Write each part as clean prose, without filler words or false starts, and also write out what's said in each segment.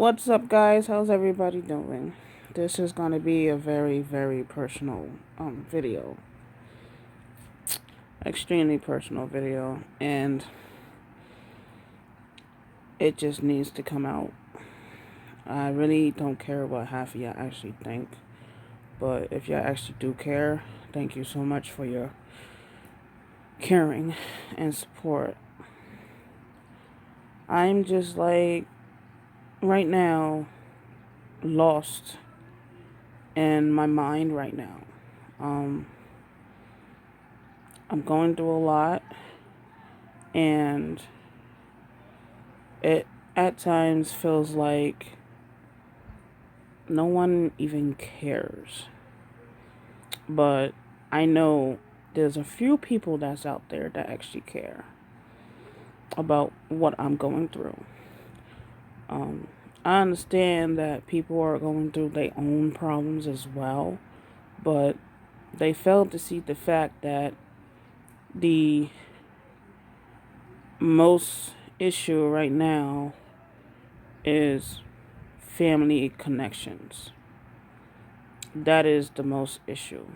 What's up, guys? How's everybody doing? This is going to be a very, very personal video. Extremely personal video. And it just needs to come out. I really don't care what half of y'all actually think. But if y'all actually do care, thank you so much for your caring and support. I'm just like, right now, lost in my mind right now. I'm going through a lot, and it at times feels like no one even cares. But I know there's a few people that's out there that actually care about what I'm going through. I understand that people are going through their own problems as well, but they fail to see the fact that the most issue right now is family connections. That is the most issue.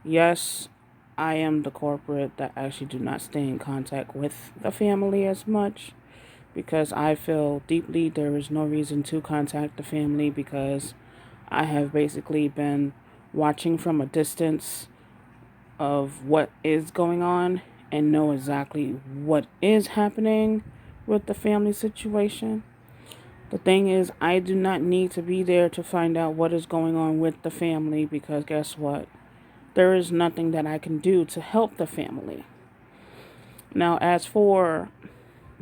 Yes, I am the corporate that actually do not stay in contact with the family as much, because I feel deeply there is no reason to contact the family, because I have basically been watching from a distance of what is going on and know exactly what is happening with the family situation. The thing is, I do not need to be there to find out what is going on with the family, because guess what? There is nothing that I can do to help the family. Now, as for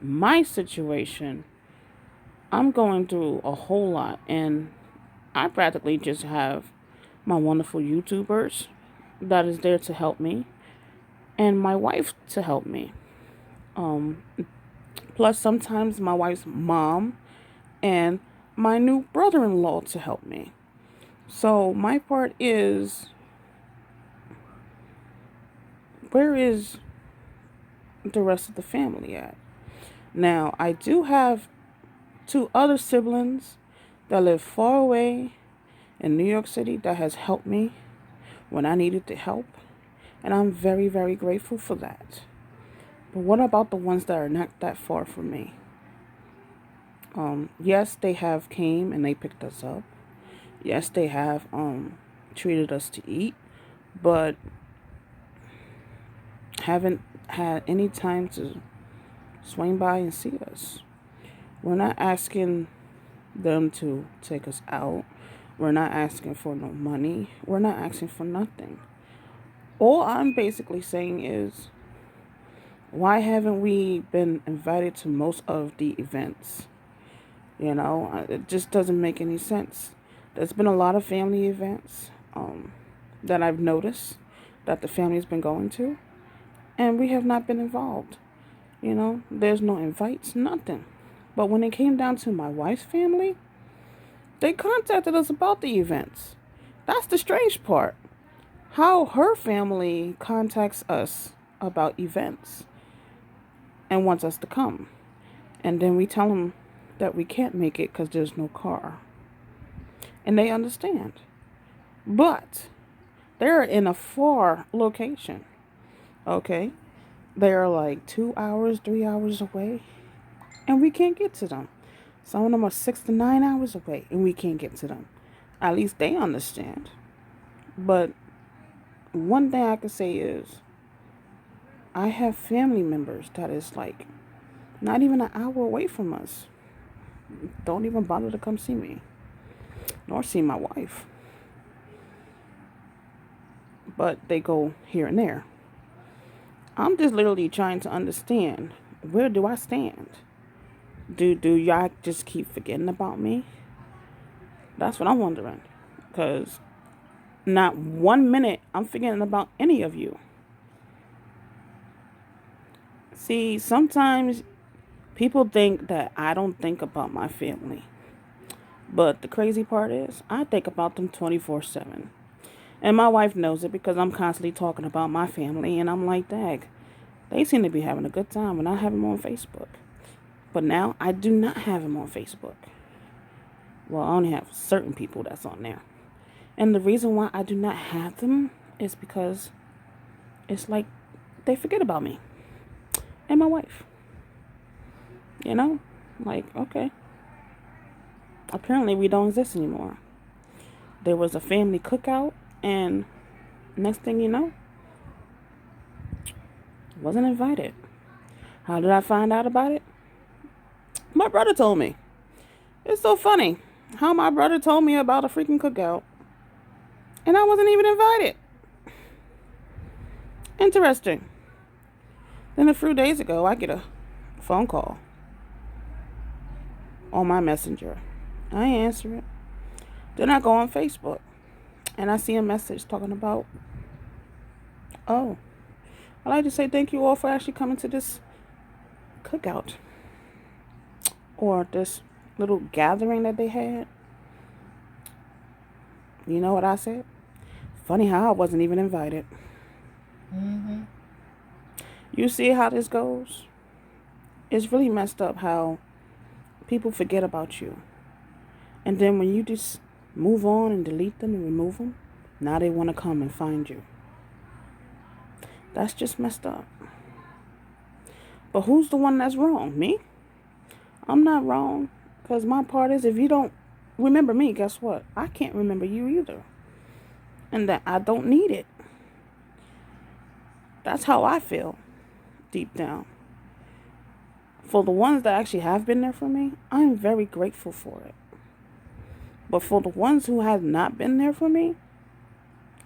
my situation, I'm going through a whole lot, and I practically just have my wonderful YouTubers that is there to help me, and my wife to help me. Plus, sometimes my wife's mom and my new brother-in-law to help me. So my part is, where is the rest of the family at? Now, I do have two other siblings that live far away in New York City that has helped me when I needed the help, and I'm very, very grateful for that. But what about the ones that are not that far from me? Yes, they have came and they picked us up. Yes, they have treated us to eat, but haven't had any time to swing by and see us. We're not asking them to take us out. We're not asking for no money. We're not asking for nothing. All I'm basically saying is, why haven't we been invited to most of the events? It just doesn't make any sense. There's been a lot of family events that I've noticed that the family's been going to, and we have not been involved. There's no invites, nothing. But when it came down to my wife's family, they contacted us about the events. That's the strange part. How her family contacts us about events and wants us to come. And then we tell them that we can't make it because there's no car. And they understand. But they're in a far location. Okay? They're like 2 hours, 3 hours away. And we can't get to them. Some of them are 6 to 9 hours away, and we can't get to them. At least they understand. But one thing I can say is, I have family members that is like not even an hour away from us. Don't even bother to come see me, nor see my wife. But they go here and there. I'm just literally trying to understand, where do I stand? Do y'all just keep forgetting about me? That's what I'm wondering. Because not 1 minute I'm forgetting about any of you. See, sometimes people think that I don't think about my family. But the crazy part is, I think about them 24/7. And my wife knows it, because I'm constantly talking about my family. And I'm like, dang, they seem to be having a good time when I have them on Facebook. But now I do not have them on Facebook. Well, I only have certain people that's on there. And the reason why I do not have them is because it's like they forget about me and my wife. You know? Like, okay. Apparently we don't exist anymore. There was a family cookout, and next thing you know, wasn't invited. How did I find out about it? My brother told me. It's so funny how my brother told me about a freaking cookout, and I wasn't even invited. Interesting. Then a few days ago, I get a phone call on my messenger. I answer it. Then I go on Facebook, and I see a message talking about, oh, I'd like to say thank you all for actually coming to this cookout or this little gathering that they had. You know what I said? Funny how I wasn't even invited. Mm-hmm. You see how this goes? It's really messed up how people forget about you. And then when you just move on and delete them and remove them, now they want to come and find you. That's just messed up. But who's the one that's wrong? Me? I'm not wrong. Because my part is, if you don't remember me, guess what? I can't remember you either. And that I don't need it. That's how I feel deep down. For the ones that actually have been there for me, I'm very grateful for it. But for the ones who have not been there for me,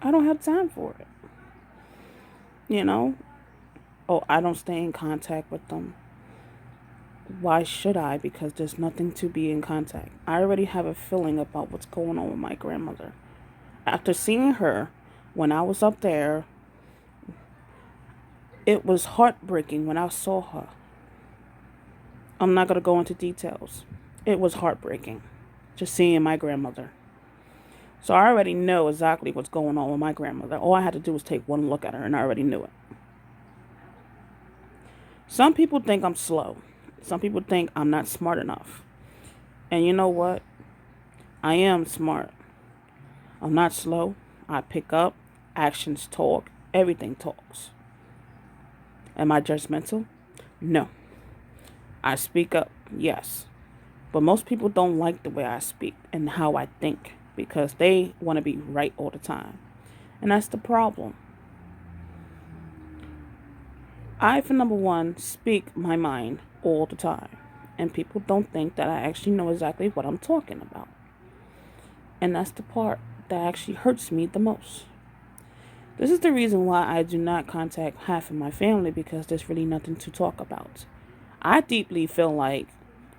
I don't have time for it. You know? Oh, I don't stay in contact with them. Why should I? Because there's nothing to be in contact. I already have a feeling about what's going on with my grandmother. After seeing her when I was up there, it was heartbreaking when I saw her. I'm not going to go into details. It was heartbreaking just seeing my grandmother. So I already know exactly what's going on with my grandmother. All I had to do was take one look at her and I already knew it. Some people think I'm slow. Some people think I'm not smart enough. And you know what? I am smart. I'm not slow. I pick up. Actions talk. Everything talks. Am I judgmental? No. I speak up. Yes. But most people don't like the way I speak and how I think because they want to be right all the time. And that's the problem. I, for number one, speak my mind all the time. And people don't think that I actually know exactly what I'm talking about. And that's the part that actually hurts me the most. This is the reason why I do not contact half of my family because there's really nothing to talk about. I deeply feel like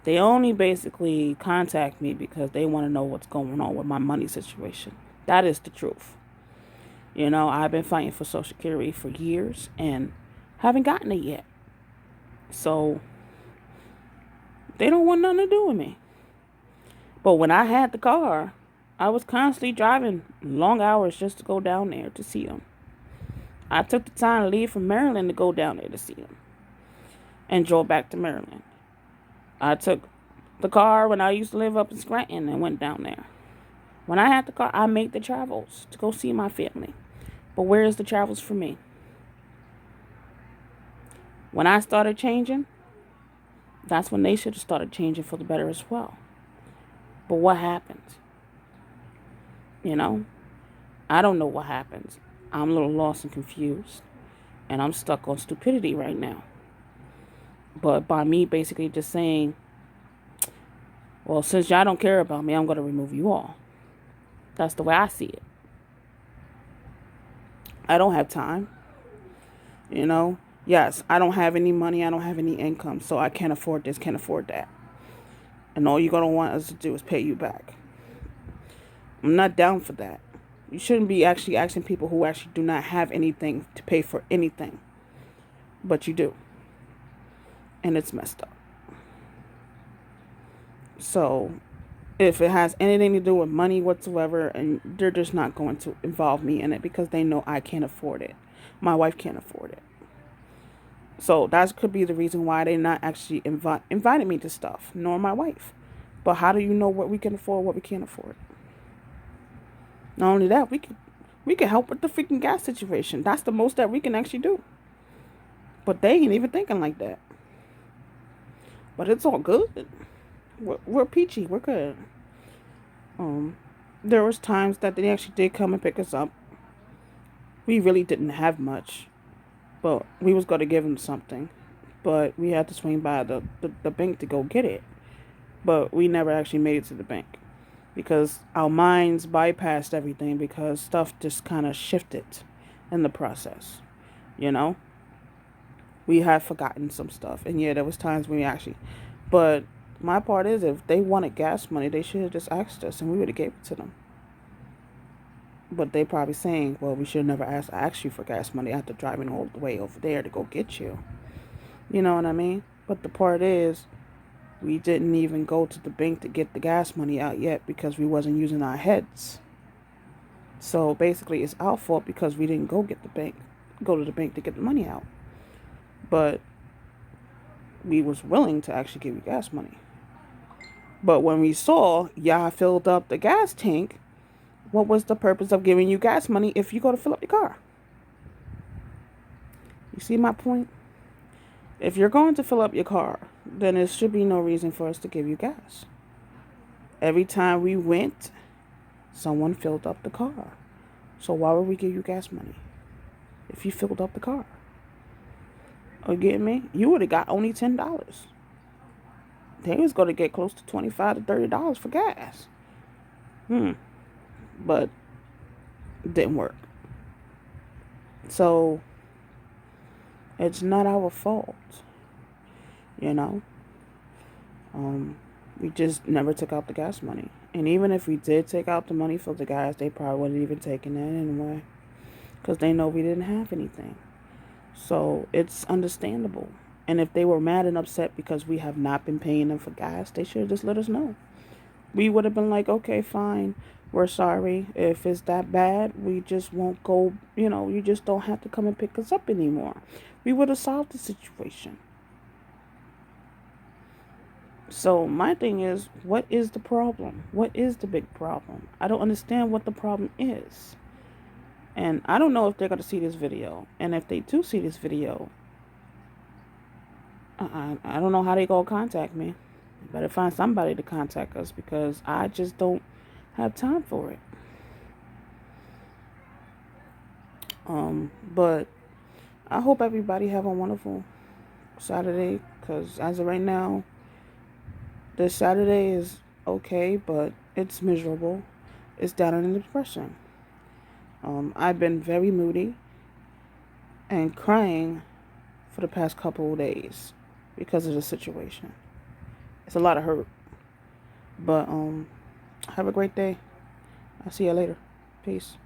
they only basically contact me because they want to know what's going on with my money situation. That is the truth. You know, I've been fighting for Social Security for years and haven't gotten it yet. So they don't want nothing to do with me. But when I had the car, I was constantly driving long hours just to go down there to see them. I took the time to leave from Maryland to go down there to see them and drove back to Maryland. I took the car when I used to live up in Scranton and went down there. When I had the car, I made the travels to go see my family. But where is the travels for me? When I started changing, that's when they should have started changing for the better as well. But what happened? You know, I don't know what happened. I'm a little lost and confused. And I'm stuck on stupidity right now. But by me basically just saying, well, since y'all don't care about me, I'm going to remove you all. That's the way I see it. I don't have time. You know, yes, I don't have any money. I don't have any income. So I can't afford this, can't afford that. And all you're going to want us to do is pay you back. I'm not down for that. You shouldn't be actually asking people who actually do not have anything to pay for anything. But you do. And it's messed up. So if it has anything to do with money whatsoever, and they're just not going to involve me in it because they know I can't afford it. My wife can't afford it. So that could be the reason why they're not actually inviting me to stuff, nor my wife. But how do you know what we can afford, what we can't afford? Not only that, we can help with the freaking gas situation. That's the most that we can actually do. But they ain't even thinking like that. But it's all good. We're peachy. We're good. Um, there was times that they actually did come and pick us up. We really didn't have much, but we was gonna give them something. But we had to swing by the bank to go get it. But we never actually made it to the bank because our minds bypassed everything because stuff just kind of shifted in the process. You know, we had forgotten some stuff, and yeah, there was times when we actually. But my part is, if they wanted gas money, they should have just asked us, and we would have gave it to them. But they probably saying, well, we should never ask you for gas money after driving all the way over there to go get you. You know what I mean? But the part is, we didn't even go to the bank to get the gas money out yet because we wasn't using our heads. So basically, it's our fault because we didn't go to the bank to get the money out. But we was willing to actually give you gas money. But when we saw y'all filled up the gas tank, what was the purpose of giving you gas money if you go to fill up your car? You see my point? If you're going to fill up your car, then there should be no reason for us to give you gas. Every time we went, someone filled up the car. So why would we give you gas money if you filled up the car? You get me? You would have got only $10. They was going to get close to $25 to $30 for gas. But it didn't work. So it's not our fault, you know. We just never took out the gas money. And even if we did take out the money for the gas, they probably wouldn't even taken it anyway. Because they know we didn't have anything. So it's understandable. And if they were mad and upset because we have not been paying them for gas, they should have just let us know. We would have been like, okay, fine. We're sorry. If it's that bad, we just won't go, you just don't have to come and pick us up anymore. We would have solved the situation. So my thing is, what is the problem? What is the big problem? I don't understand what the problem is. And I don't know if they're going to see this video. And if they do see this video, I don't know how they going to contact me. You better find somebody to contact us because I just don't have time for it. But I hope everybody have a wonderful Saturday because as of right now, this Saturday is okay, but it's miserable. It's down in depression. I've been very moody and crying for the past couple of days because of the situation. It's a lot of hurt. But have a great day. I'll see you later. Peace.